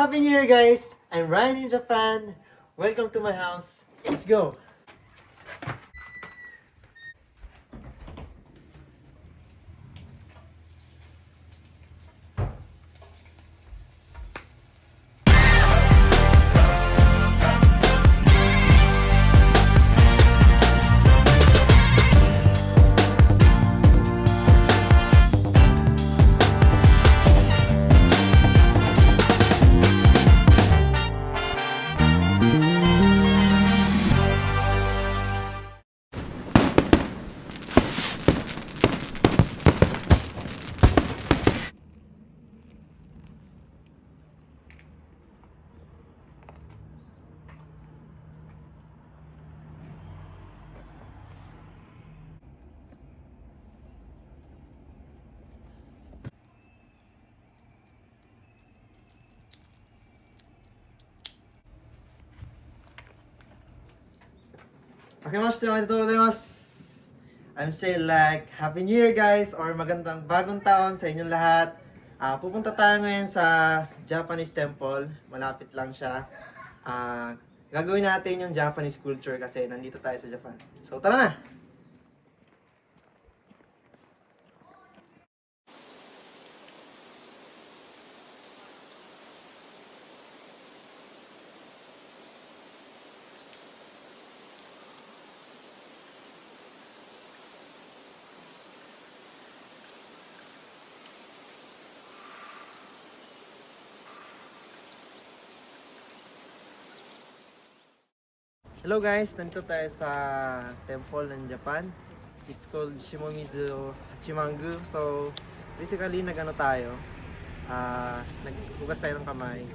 Happy New Year, guys! I'm Ryan in Japan. Welcome to my house. Let's go! I'm saying like Happy New Year, guys, or magandang bagong taon sa inyong lahat. Pupunta tayo ngayon sa Japanese temple. Malapit lang siya. Gagawin natin yung Japanese culture kasi nandito tayo sa Japan. So tara na! Hello guys, nandito tayo sa temple ng Japan. It's called Shimomizu Hachimangu. So, basically, nagano tayo. Naghugas tayo ng kamay.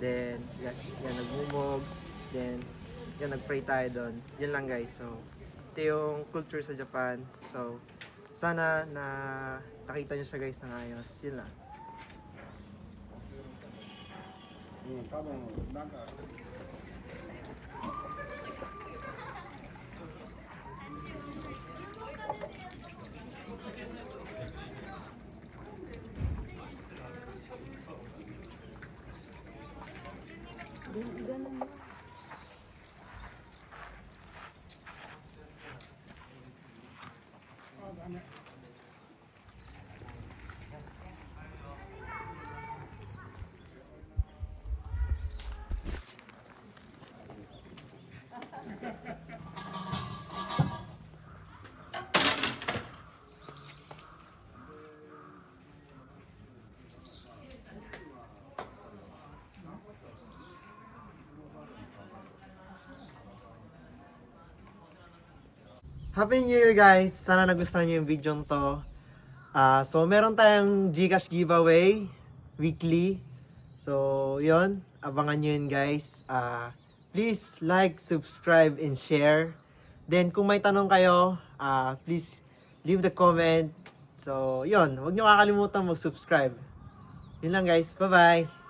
Then, yan nagmumog. Then, yan, nagpray tayo doon. Yan lang guys. So, ito yung culture sa Japan. So, sana na nakita nyo siya guys ng ayos. Yun lang. Happy New Year guys! Sana nagustuhan niyo yung video to. So meron tayong Gcash giveaway weekly. So yon, abangan niyo yun guys. Please like, subscribe, and share. Then kung may tanong kayo, please leave the comment. So yon, huwag niyo kakalimutan mag-subscribe. Yun lang guys, bye bye!